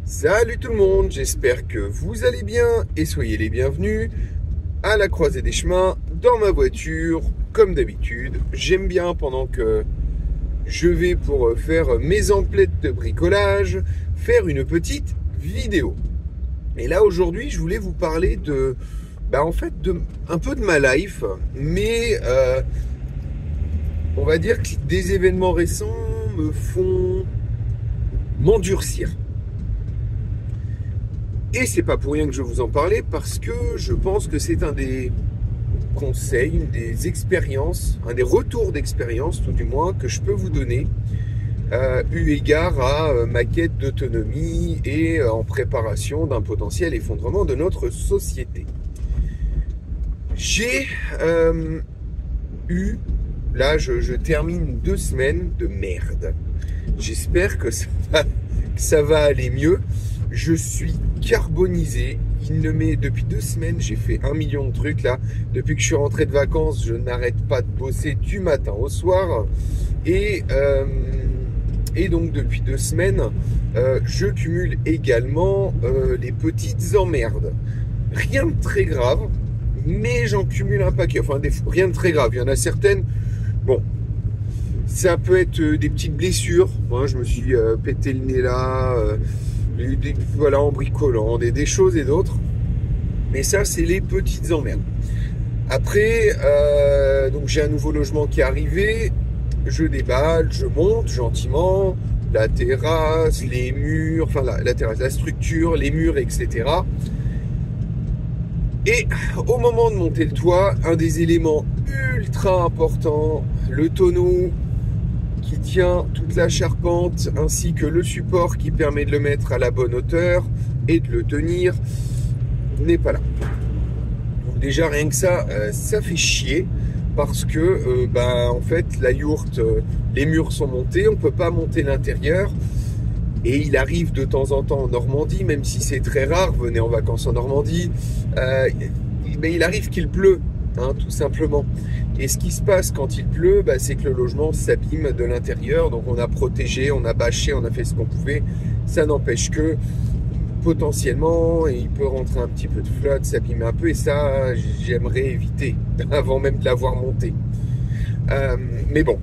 Salut tout le monde, j'espère que vous allez bien et soyez les bienvenus à la croisée des chemins dans ma voiture. Comme d'habitude, j'aime bien pendant que je vais pour faire mes emplettes de bricolage, faire une petite vidéo. Et là aujourd'hui, je voulais vous parler de, un peu de ma life, mais on va dire que des événements récents me font m'endurcir. Et c'est pas pour rien que je vous en parlais, parce que je pense que c'est un des conseils, une des expériences, un des retours d'expérience, tout du moins, que je peux vous donner, eu égard à ma quête d'autonomie et en préparation d'un potentiel effondrement de notre société. J'ai là je termine 2 semaines de merde. J'espère que ça va aller mieux. Je suis carbonisé. Depuis 2 semaines, j'ai fait 1 million de trucs là. Depuis que je suis rentré de vacances, je n'arrête pas de bosser du matin au soir. Et donc depuis 2 semaines, je cumule également les petites emmerdes. Rien de très grave, mais j'en cumule un paquet. Enfin, rien de très grave. Il y en a certaines. Bon, ça peut être des petites blessures. Moi, je me suis pété le nez là. Voilà, en bricolant, des choses et d'autres. Mais ça, c'est les petites emmerdes. Après, donc j'ai un nouveau logement qui est arrivé. Je déballe, je monte gentiment la terrasse, les murs, enfin la terrasse, la structure, les murs, etc. Et au moment de monter le toit, un des éléments ultra importants, le tonneau qui tient toute la charpente ainsi que le support qui permet de le mettre à la bonne hauteur et de le tenir n'est pas là. Donc déjà rien que ça, ça fait chier parce que en fait la yourte, les murs sont montés, on peut pas monter l'intérieur et il arrive de temps en temps en Normandie, même si c'est très rare, venez en vacances en Normandie, mais il arrive qu'il pleut. Tout simplement. Et ce qui se passe quand il pleut, c'est que le logement s'abîme de l'intérieur. Donc on a protégé, on a bâché, on a fait ce qu'on pouvait. Ça n'empêche que potentiellement, il peut rentrer un petit peu de flotte, s'abîmer un peu. Et ça, j'aimerais éviter avant même de l'avoir monté. Mais bon.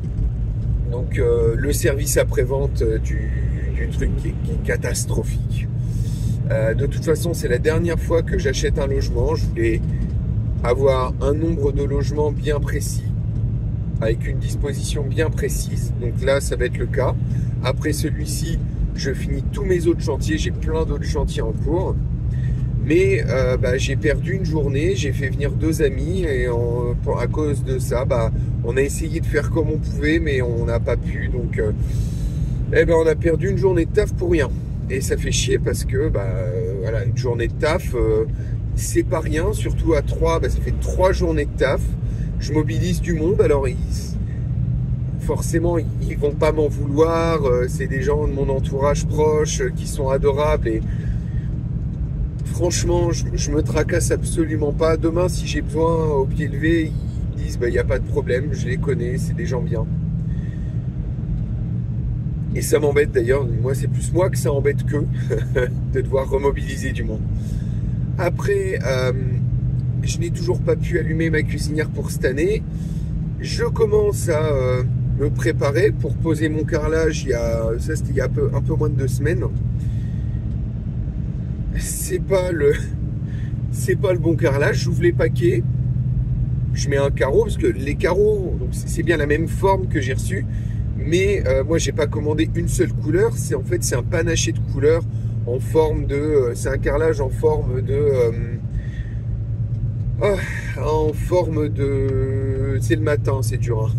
Donc le service après-vente du truc qui est catastrophique. De toute façon, c'est la dernière fois que j'achète un logement. Je voulais avoir un nombre de logements bien précis, avec une disposition bien précise. Donc là, ça va être le cas. Après celui-ci, je finis tous mes autres chantiers. J'ai plein d'autres chantiers en cours. Mais j'ai perdu une journée. J'ai fait venir 2 amis. Et à cause de ça, on a essayé de faire comme on pouvait, mais on n'a pas pu. Donc, on a perdu une journée de taf pour rien. Et ça fait chier parce que, voilà, une journée de taf... c'est pas rien, surtout à 3, ça fait 3 journées de taf. Je mobilise du monde, alors forcément ils vont pas m'en vouloir. C'est des gens de mon entourage proche qui sont adorables et franchement je me tracasse absolument pas. Demain si j'ai besoin au pied levé, ils disent y a pas de problème, je les connais, c'est des gens bien. Et ça m'embête d'ailleurs, moi c'est plus moi que ça embête qu'eux de devoir remobiliser du monde. Après, je n'ai toujours pas pu allumer ma cuisinière pour cette année. Je commence à me préparer pour poser mon carrelage. C'était il y a un peu moins de 2 semaines. C'est pas le bon carrelage. J'ouvre les paquets. Je mets un carreau parce que les carreaux, c'est bien la même forme que j'ai reçu. Mais moi, j'ai pas commandé une seule couleur. C'est un panaché de couleurs. En forme de... c'est un carrelage en forme de... en forme de... C'est le matin, c'est dur.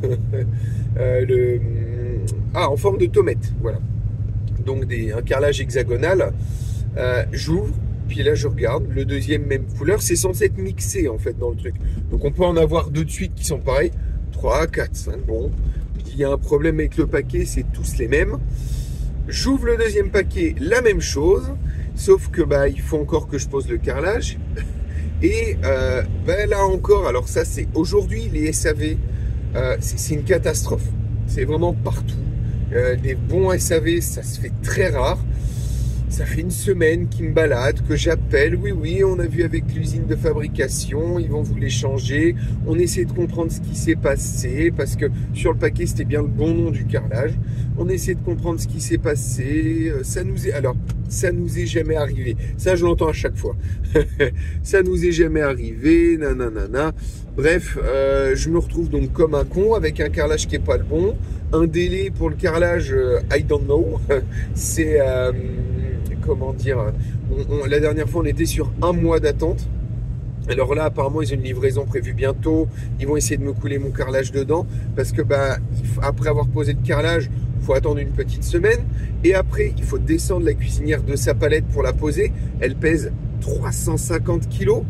En forme de tomate, voilà. Donc un carrelage hexagonal. J'ouvre, puis là je regarde. Le deuxième, même couleur. C'est censé être mixé, en fait, dans le truc. Donc on peut en avoir 2 de suite qui sont pareils. 3, 4, 5, bon. Il y a un problème avec le paquet, c'est tous les mêmes. J'ouvre le deuxième paquet, la même chose, sauf que il faut encore que je pose le carrelage. Et là encore, alors ça c'est aujourd'hui les SAV, c'est une catastrophe. C'est vraiment partout. Des bons SAV, ça se fait très rare. Ça fait une semaine qu'ils me baladent, que j'appelle. Oui, oui, on a vu avec l'usine de fabrication, ils vont vous les changer. On essaie de comprendre ce qui s'est passé, parce que sur le paquet, c'était bien le bon nom du carrelage. On essaie de comprendre ce qui s'est passé. Ça nous est jamais arrivé. Ça, je l'entends à chaque fois. Ça nous est jamais arrivé, nanana. Bref, je me retrouve donc comme un con avec un carrelage qui est pas le bon. Un délai pour le carrelage, I don't know. C'est... comment dire, la dernière fois on était sur 1 mois d'attente. Alors là apparemment ils ont une livraison prévue bientôt. Ils vont essayer de me couler mon carrelage dedans, parce que après avoir posé le carrelage, il faut attendre une petite semaine, et après il faut descendre la cuisinière de sa palette pour la poser. Elle pèse 350 kilos,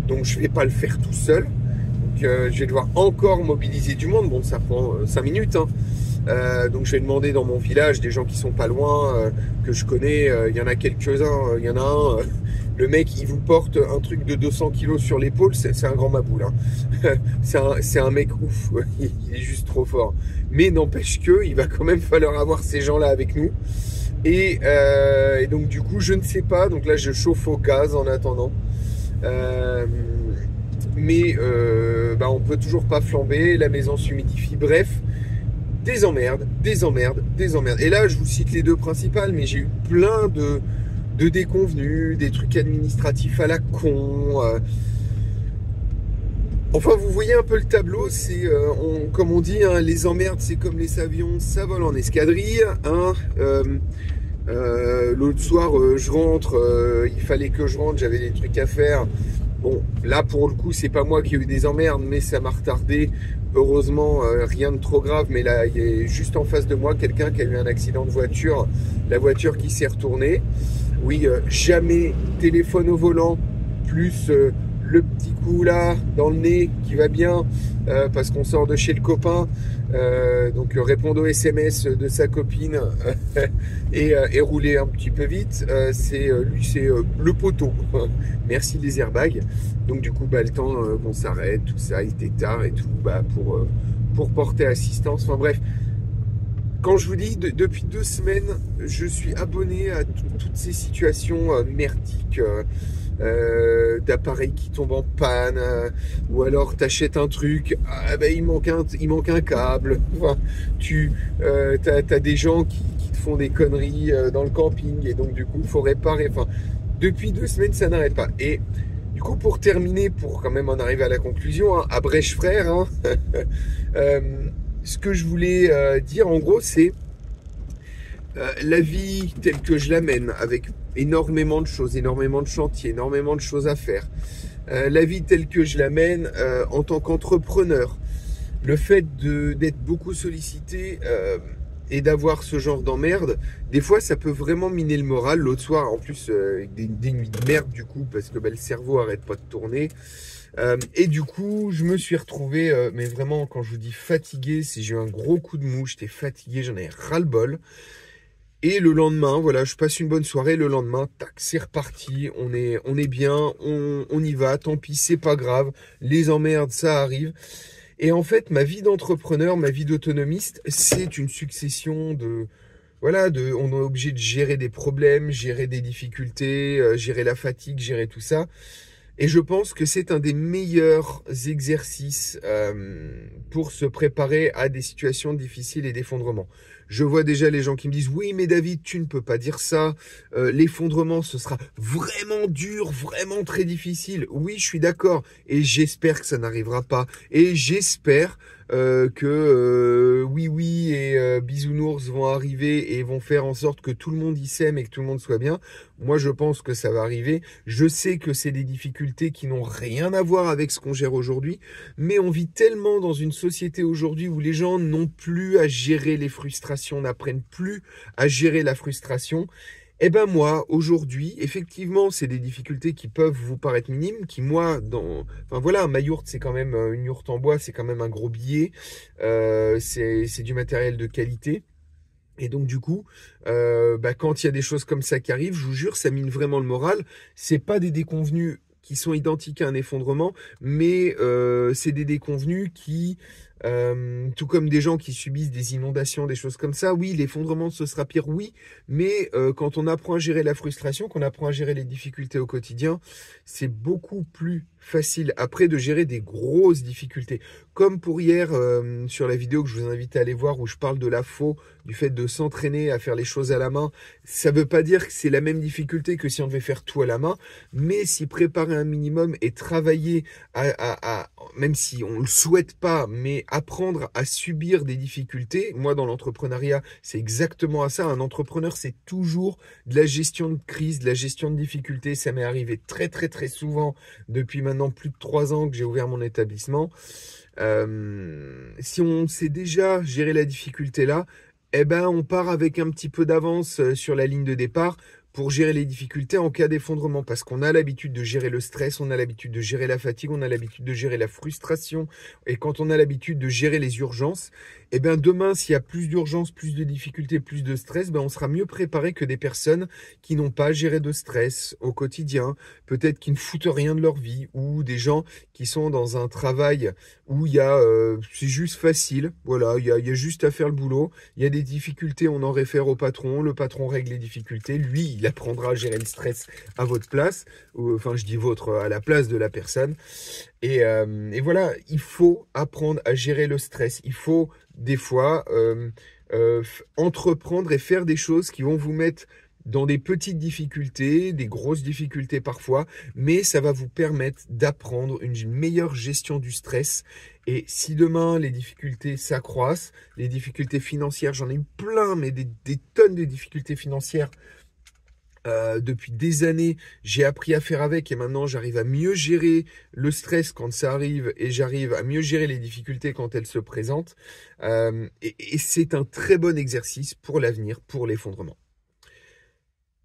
donc je vais pas le faire tout seul. Donc je vais devoir encore mobiliser du monde. Bon, ça prend 5 minutes, hein. Donc je vais demander dans mon village des gens qui sont pas loin, que je connais. Il y en a quelques-uns. Il y en a un, le mec il vous porte un truc de 200 kilos sur l'épaule, c'est un grand maboule, hein. C'est un mec ouf. Il est juste trop fort. Mais n'empêche que il va quand même falloir avoir ces gens là avec nous. Et donc du coup je ne sais pas. Donc là je chauffe au gaz en attendant. Mais on peut toujours pas flamber. La maison s'humidifie. Bref. Des emmerdes. Et là, je vous cite les deux principales, mais j'ai eu plein de déconvenus, des trucs administratifs à la con. Enfin, vous voyez un peu le tableau. C'est, comme on dit, hein, les emmerdes, c'est comme les avions, ça vole en escadrille. Hein. L'autre soir, je rentre, il fallait que je rentre, j'avais des trucs à faire. Bon, là, pour le coup, c'est pas moi qui ai eu des emmerdes, mais ça m'a retardé. Heureusement, rien de trop grave, mais là, il y a juste en face de moi quelqu'un qui a eu un accident de voiture, la voiture qui s'est retournée. Oui, jamais téléphone au volant, plus le petit coup là, dans le nez, qui va bien, parce qu'on sort de chez le copain, donc répondre aux SMS de sa copine, et rouler un petit peu vite, c'est le poteau. Merci les airbags. Donc du coup, le temps qu'on s'arrête, tout ça, il était tard et tout, pour porter assistance. Enfin bref, quand je vous dis, depuis 2 semaines, je suis abonné à toutes ces situations merdiques, d'appareils qui tombent en panne, ou alors t'achètes un truc, il manque un câble. Enfin, t'as des gens qui te font des conneries dans le camping, et donc du coup, il faut réparer. Enfin, depuis 2 semaines, ça n'arrête pas. Et du coup, pour terminer, pour quand même en arriver à la conclusion, hein, à Brèche frère, hein, ce que je voulais dire en gros, c'est la vie telle que je l'amène, avec énormément de choses, énormément de chantiers, énormément de choses à faire. La vie telle que je l'amène en tant qu'entrepreneur, le fait d'être beaucoup sollicité et d'avoir ce genre d'emmerde, des fois ça peut vraiment miner le moral. L'autre soir, en plus, des nuits de merde du coup, parce que le cerveau arrête pas de tourner. Et du coup, je me suis retrouvé, mais vraiment, quand je vous dis fatigué, c'est j'ai eu un gros coup de mou, j'étais fatigué, j'en avais ras-le-bol. Et le lendemain, voilà, je passe une bonne soirée. Le lendemain, tac, c'est reparti. On est bien, on y va. Tant pis, c'est pas grave. Les emmerdes, ça arrive. Et en fait, ma vie d'entrepreneur, ma vie d'autonomiste, c'est une succession on est obligé de gérer des problèmes, gérer des difficultés, gérer la fatigue, gérer tout ça. Et je pense que c'est un des meilleurs exercices pour se préparer à des situations difficiles et d'effondrement. Je vois déjà les gens qui me disent « Oui, mais David, tu ne peux pas dire ça. L'effondrement, ce sera vraiment dur, vraiment très difficile. » Oui, je suis d'accord. Et j'espère que ça n'arrivera pas. Et j'espère que oui et bisounours vont arriver et vont faire en sorte que tout le monde y s'aime et que tout le monde soit bien. Moi, je pense que ça va arriver. Je sais que c'est des difficultés qui n'ont rien à voir avec ce qu'on gère aujourd'hui, mais on vit tellement dans une société aujourd'hui où les gens n'ont plus à gérer les frustrations, n'apprennent plus à gérer la frustration. Eh ben moi, aujourd'hui, effectivement, c'est des difficultés qui peuvent vous paraître minimes, qui moi, enfin voilà, ma yourte, c'est quand même une yourte en bois, c'est quand même un gros billet, c'est du matériel de qualité. Et donc du coup, quand il y a des choses comme ça qui arrivent, je vous jure, ça mine vraiment le moral. C'est pas des déconvenus qui sont identiques à un effondrement, mais c'est des déconvenus qui tout comme des gens qui subissent des inondations, des choses comme ça. Oui, l'effondrement, ce sera pire, oui, mais quand on apprend à gérer la frustration, qu'on apprend à gérer les difficultés au quotidien, c'est beaucoup plus facile après de gérer des grosses difficultés. Comme pour hier, sur la vidéo que je vous invite à aller voir, où je parle de la faux, du fait de s'entraîner à faire les choses à la main. Ça veut pas dire que c'est la même difficulté que si on devait faire tout à la main, mais s'y préparer un minimum et travailler même si on le souhaite pas, mais apprendre à subir des difficultés. Moi, dans l'entrepreneuriat, c'est exactement à ça. Un entrepreneur, c'est toujours de la gestion de crise, de la gestion de difficultés. Ça m'est arrivé très, très, très souvent depuis maintenant plus de 3 ans que j'ai ouvert mon établissement. Si on sait déjà gérer la difficulté là, eh ben, on part avec un petit peu d'avance sur la ligne de départ pour gérer les difficultés en cas d'effondrement, parce qu'on a l'habitude de gérer le stress, on a l'habitude de gérer la fatigue, on a l'habitude de gérer la frustration, et quand on a l'habitude de gérer les urgences, eh bien demain, s'il y a plus d'urgences, plus de difficultés, plus de stress, ben on sera mieux préparé que des personnes qui n'ont pas géré de stress au quotidien, peut-être qui ne foutent rien de leur vie, ou des gens qui sont dans un travail où il y a, c'est juste facile, voilà, il y a juste à faire le boulot, il y a des difficultés, on en réfère au patron, le patron règle les difficultés, lui, il apprendra à gérer le stress à votre place, enfin je dis votre, à la place de la personne. Et voilà, il faut apprendre à gérer le stress. Il faut des fois entreprendre et faire des choses qui vont vous mettre dans des petites difficultés, des grosses difficultés parfois, mais ça va vous permettre d'apprendre une meilleure gestion du stress. Et si demain les difficultés s'accroissent, les difficultés financières, j'en ai eu plein, mais des tonnes de difficultés financières. Depuis des années, j'ai appris à faire avec et maintenant j'arrive à mieux gérer le stress quand ça arrive et j'arrive à mieux gérer les difficultés quand elles se présentent. Et c'est un très bon exercice pour l'avenir, pour l'effondrement.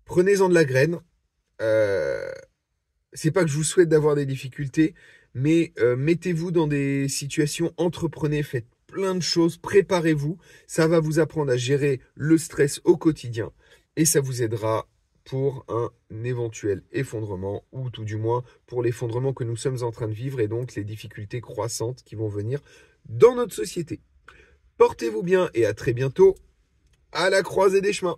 Prenez-en de la graine. C'est pas que je vous souhaite d'avoir des difficultés, mais mettez-vous dans des situations, entreprenez, faites plein de choses, préparez-vous. Ça va vous apprendre à gérer le stress au quotidien et ça vous aidera pour un éventuel effondrement, ou tout du moins pour l'effondrement que nous sommes en train de vivre et donc les difficultés croissantes qui vont venir dans notre société. Portez-vous bien et à très bientôt à la croisée des chemins.